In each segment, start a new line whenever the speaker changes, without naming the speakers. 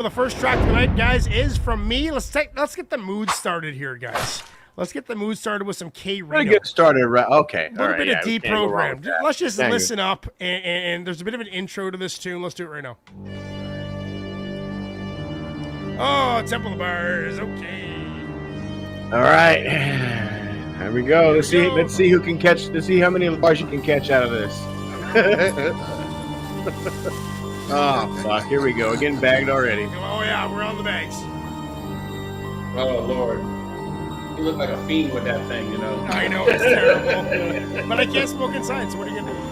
The first track tonight, guys, is from me. Let's get the mood started here, guys. Let's get the mood started with some K-Rino.
Get started, right? Okay.
A little bit of Deprogrammed. Let's just listen up, and there's a bit of an intro to this tune. Let's do it right now. Oh, Temple of Bars. Okay.
All right. Here we go. Let's see who can catch. Let's see how many bars you can catch out of this. Oh, fuck. Here we go. Getting bagged already.
Oh, yeah. We're on the bags.
Oh, Lord. You look like a fiend with that thing, you know.
I know. It's terrible. But I can't smoke inside, so what are you going to do?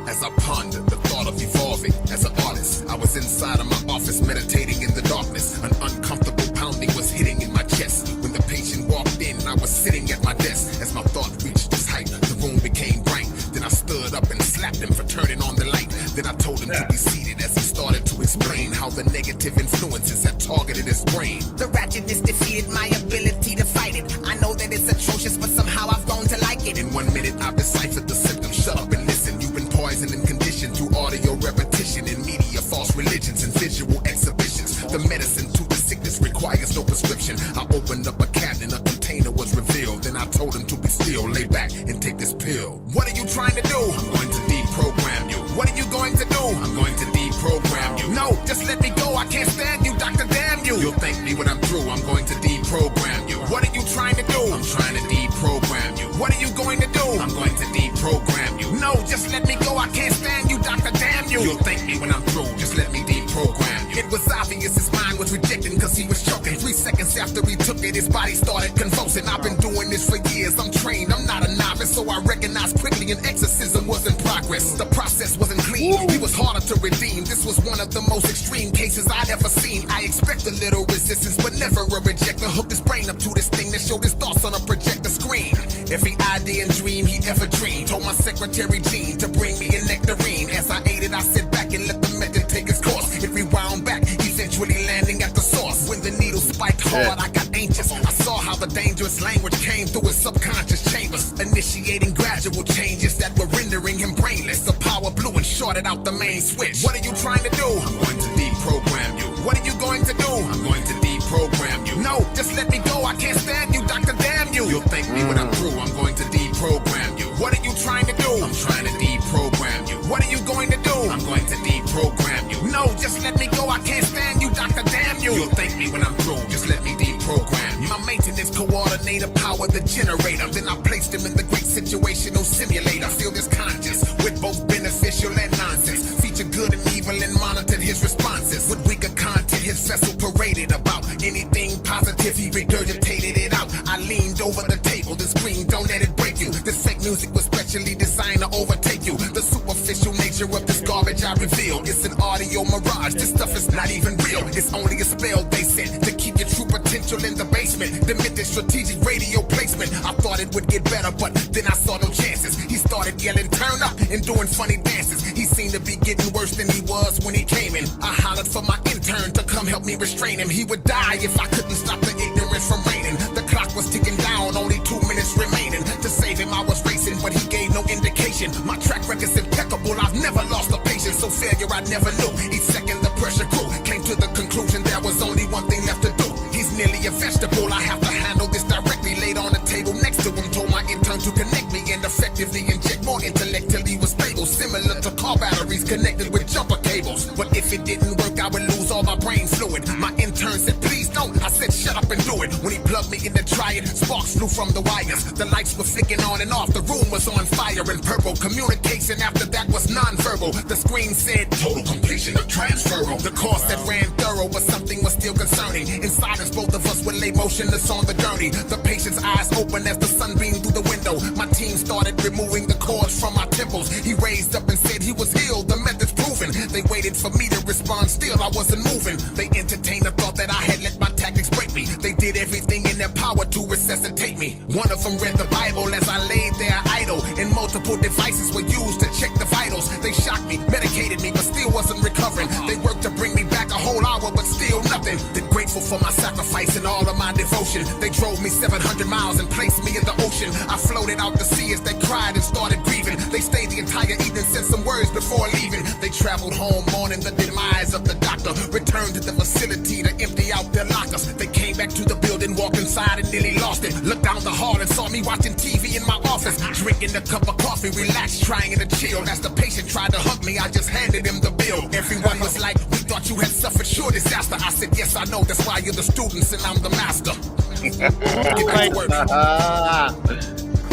As I pondered the thought of evolving as an artist, I was inside of my office meditating in the darkness. An uncomfortable pounding was hitting in my chest. When the patient walked in, I was sitting at my desk. As my thought reached this height, the room became bright. Then I stood up and slapped him for turning on the light. Then I told him to be seated as he started to explain how the negative influences had targeted his brain.
The ratchetness defeated my ability to fight it. I know that it's atrocious, but somehow I've grown to like it.
In 1 minute, I've deciphered the symptoms. Shut up and listen. You've been poisoned and conditioned through audio repetition in media, false religions, and visual exhibitions. The medicine to the sickness requires no prescription. I opened up a cabinet, a container was revealed. Then I told him to be still, lay back, and take this pill.
What are you trying to do?
I'm going to deprogram you.
What are you going to do?
I'm going to deprogram you.
No, just let me go. I can't stand you, Dr. Damn you.
You'll thank me when I'm through. I'm going to deprogram you.
What are you trying to do?
I'm trying to deprogram you.
What are you going to do?
I'm going to deprogram you.
No, just let me go. I can't stand you, Dr. Damn you.
You'll thank me when I'm through. Just let me deprogram you.
It was obvious his mind was rejecting because he was choking. 3 seconds after he took it, his body started convulsing. I've been doing this for years. I'm trained. I'm not a novice, so I recognized quickly an exorcism was in progress. The process wasn't clean. He was harder to redeem. This was one of the most extreme cases I'd ever seen. I expect a little resistance, but never a rejecter. Hooked his brain up to this thing that showed his thoughts on a projector screen. Every idea and dream he ever dreamed. Told my secretary Jean to bring me a nectarine. As I ate it, I sit back and let the method take its course. It rewound back, eventually landing at the source. When the needle spiked hard, I got anxious. I saw how the dangerous language came through his subconscious chambers, initiating gradual changes that were rendering him brainless. The power blew and shorted out the main switch. What are you trying to do?
I'm going to deprogram you.
What are you going to do?
I'm going to deprogram you.
No, just let me go. I can't stand you, Dr. Damn you.
You'll thank me when I'm through. I'm going to deprogram you.
What are you trying to do?
I'm trying to deprogram you.
What are you going to do?
I'm going to deprogram you.
No, just let me go. I can't stand you, Dr. Damn you.
You'll thank me when I'm through. Just let me deprogram you.
My maintenance coordinator powered the generator. Then I placed him in the great situational simulator. Field is conscious with both beneficial and nonsense. Featured good and evil and monitored his responses. With weaker content, his vessel paraded about. Anything positive, he regurgitated it out. I leaned over the table, the screen, don't let it break you. This fake music was specially designed to overtake you. The superficial nature of this garbage I reveal. It's an audio mirage, this stuff is not even real. It's only a spell they sent to keep your true potential in the basement. Demented strategic radio placement. I thought it would get better, but then I saw no chances. He started yelling, turn up, and doing funny dances. He seemed to be getting worse than he was when he came in. I hollered for my intern to come help me restrain him. He would die if I couldn't stop the ignorance from reigning. The clock was ticking down, only 2 minutes remaining. To save him, I was racing, but he gave no indication. My track record's impeccable, I've never lost a patient. So failure I never knew. Each second the pressure grew. Came to the conclusion there was only one thing left to do. He's nearly a vegetable, I have to handle this directly. Laid on the table next to him, told my intern to connect me and effectively inject more intellect till he was stable. Similar to car batteries connected with jumper cables. But if it didn't work, I would lose all my brain fluid. My intern said, please don't. I said, shut up and do it. When he plugged me in to try it, sparks flew from the wires. The lights were flicking on and off. The room was on fire and purple. Communication after that was non-verbal. The screen said, total completion of transferal. The course that ran thorough, but something was still concerning. Inside us, both of us would lay motionless on the gurney. The patient's eyes open as the sun beamed through the window. My team started removing the cords from my temples. He raised up and said he was ill. The method's proven. They waited for me to respond. Still, I wasn't moving. They entertained the thought that I had let my tactics break me. They did everything in their power to resuscitate me. One of them read the Bible as I laid there idle, and multiple devices were used to check the vitals. They shocked me, medicated me, but still wasn't recovering. They worked to bring me back a whole hour, but still nothing. Then grateful for my sacrifice and all of my devotion. They drove me 700 miles and placed me in the ocean. I floated out to sea as they cried and started grieving. They stayed the entire evening, sent some word words before leaving. They traveled home mourning the demise of the doctor. Returned to the facility to empty out their lockers. They came back to the building, walked inside and nearly lost it. Looked down the hall and saw me watching TV in my office. Drinking a cup of coffee, relaxed, trying to chill. As the patient tried to hug me, I just handed him the bill. Everyone was like, we thought you had suffered sure disaster. I said, yes, I know, that's why you're the students and I'm the master.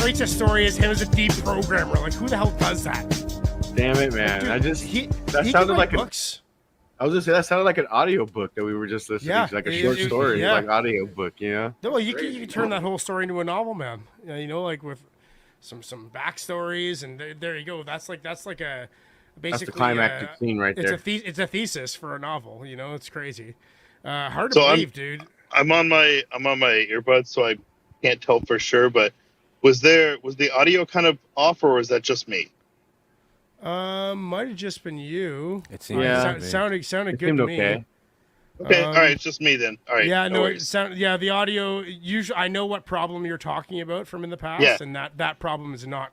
Creates a story as him as a deprogrammer. Like, who the hell does that?
Damn it, man!
Dude,
that
he
sounded like
books.
I was gonna say that sounded like an audio book that we were just listening to, like a short story, like audio book, you know?
No, you can turn that whole story into a novel, man. You know, like with some backstories, and there you go. That's like a basically
that's the climactic scene right there.
It's a thesis for a novel. You know, it's crazy. Hard to believe, dude.
I'm on my earbuds, so I can't tell for sure. But was the audio kind of off, or was that just me?
Might have just been you.
It seemed
sounded good to me.
Okay.
Okay, all right, it's just me then. All right.
Yeah, no, the audio. Usually, I know what problem you're talking about from in the past, and that problem is not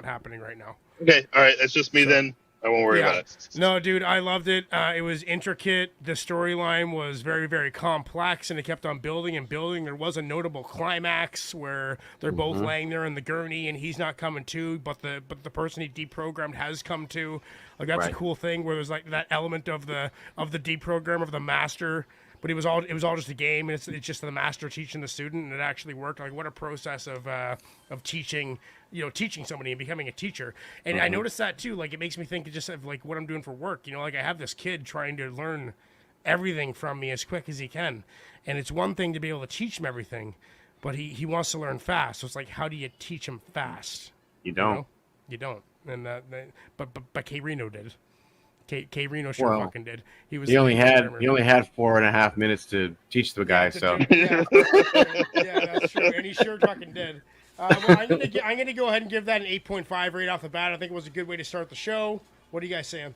happening right now.
Okay, all right, that's just me then. I won't worry about it.
No, dude, I loved it. It was intricate. The storyline was very, very complex, and it kept on building and building. There was a notable climax where they're both laying there in the gurney, and he's not coming to, but the person he deprogrammed has come to. Like, that's a cool thing where there's like that element of the deprogram of the master. But it was all just a game, and it's just the master teaching the student, and it actually worked. Like, what a process of teaching, teaching somebody and becoming a teacher. And I noticed that too. Like, it makes me think just of like what I'm doing for work. You know, like I have this kid trying to learn everything from me as quick as he can, and it's one thing to be able to teach him everything, but he wants to learn fast. So it's like, how do you teach him fast?
You don't.
You don't. And but K-Rino did. K-Rino sure fucking did. He only
had 4.5 minutes to teach the guy. So
yeah, that's true. And he sure fucking did. Well, I'm gonna go ahead and give that an 8.5 right off the bat. I think it was a good way to start the show. What are you guys saying?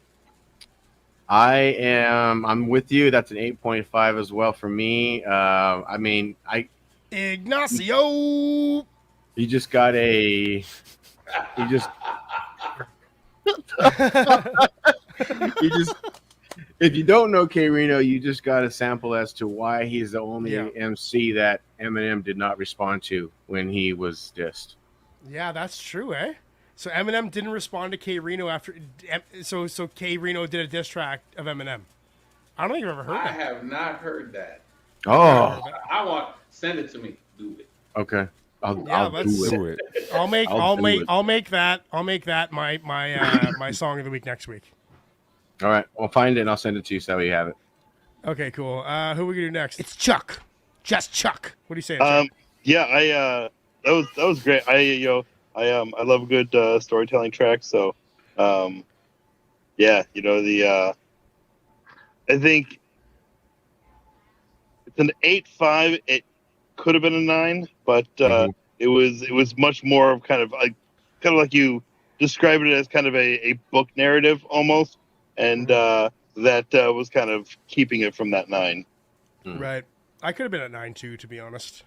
I'm with you. That's an 8.5 as well for me.
Ignacio.
You just got a. You just. If you don't know K-Rino, you just got a sample as to why he's the only MC that Eminem did not respond to when he was dissed.
Yeah, that's true, eh? So Eminem didn't respond to K-Rino after. So K-Rino did a diss track of Eminem. I don't think I've ever heard that.
I have not heard that.
Oh,
Send it to me. Do it.
Okay. I'll do it.
I'll make that my song of the week next week.
All right, I'll find it and I'll send it to you so you have it.
Okay, cool. Who are we gonna do next? It's Chuck. Just Chuck. What do you say? Chuck?
Yeah, that was great. I love a good storytelling track. So, I think it's an 8.5. It could have been a 9, but it was much more of kind of like you described it as kind of a book narrative almost, and that was kind of keeping it from that 9.
Right. I could have been at 9 too, to be honest.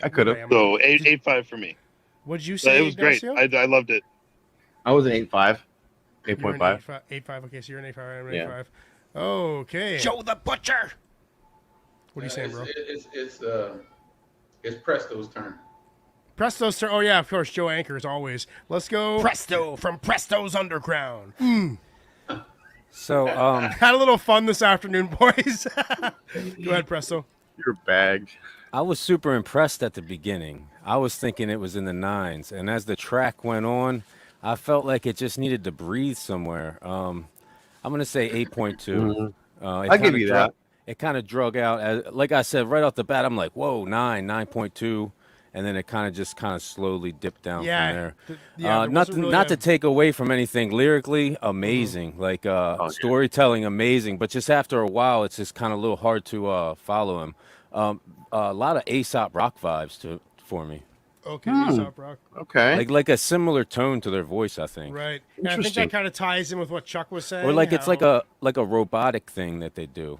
I could have.
So 8.5 for me.
What'd you say?
It was Ignacio? Great. I loved it.
I was an 8.5. 8.5.
8.5. Okay, so you're an 8.5. I'm an 8.5.
Yeah.
Okay. Joe the Butcher. What are you saying, bro?
It's Presto's turn.
Presto's turn. Oh, yeah, of course. Joe Anchor, as always. Let's go. Presto from Presto's Underground.
So,
had a little fun this afternoon, boys. Go ahead, Presto.
You're bagged.
I was super impressed at the beginning. I was thinking it was in the 9s. And as the track went on, I felt like it just needed to breathe somewhere. I'm going to say 8.2.
I'll give you that.
It kind of drug out. Like I said, right off the bat, I'm like, whoa, 9.2. And then it kind of slowly dipped down from there. Not to take away from anything lyrically, amazing. Like storytelling, amazing. But just after a while, it's just kind of a little hard to follow him. A lot of Aesop Rock vibes for me.
Okay, Aesop Rock.
Okay.
Like a similar tone to their voice, I think.
Right. And I think that kind of ties in with what Chuck was saying.
Or like it's like a robotic thing that they do.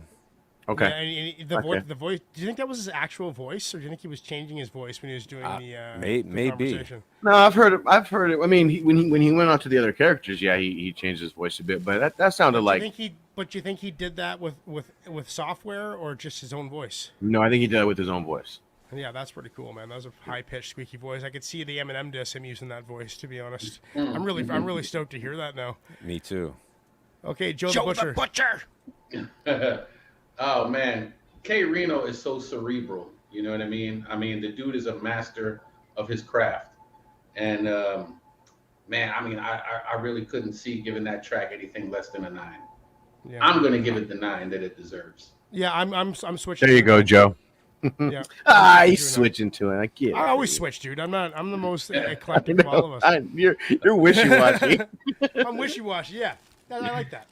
Okay.
Yeah, and the voice. Do you think that was his actual voice, or do you think he was changing his voice when he was doing the conversation?
No, I've heard it. I mean, when he went on to the other characters, yeah, he changed his voice a bit, but that sounded like.
But do you think he did that with software or just his own voice?
No, I think he did it with his own voice.
Yeah, that's pretty cool, man. That was a high pitched, squeaky voice. I could see the Eminem diss him using that voice. To be honest, I'm really stoked to hear that now.
Me too.
Okay, Joe the Butcher.
Oh man, K-Rino is so cerebral. You know what I mean? I mean, the dude is a master of his craft, and man, I mean, I really couldn't see giving that track anything less than a 9. Yeah. I'm gonna give it the 9 that it deserves.
Yeah, I'm switching.
There you go, Joe.
Yeah.
He's switching to it. I get it.
I always switch, dude. I'm the most eclectic of all of us.
You're wishy-washy.
I'm wishy-washy. Yeah, I like that.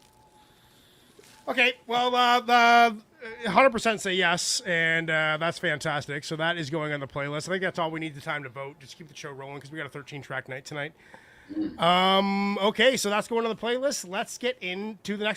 Okay, well, 100% say yes, and that's fantastic. So that is going on the playlist. I think that's all we need the time to vote. Just keep the show rolling because we got a 13-track night tonight. Okay, so that's going on the playlist. Let's get into the next one.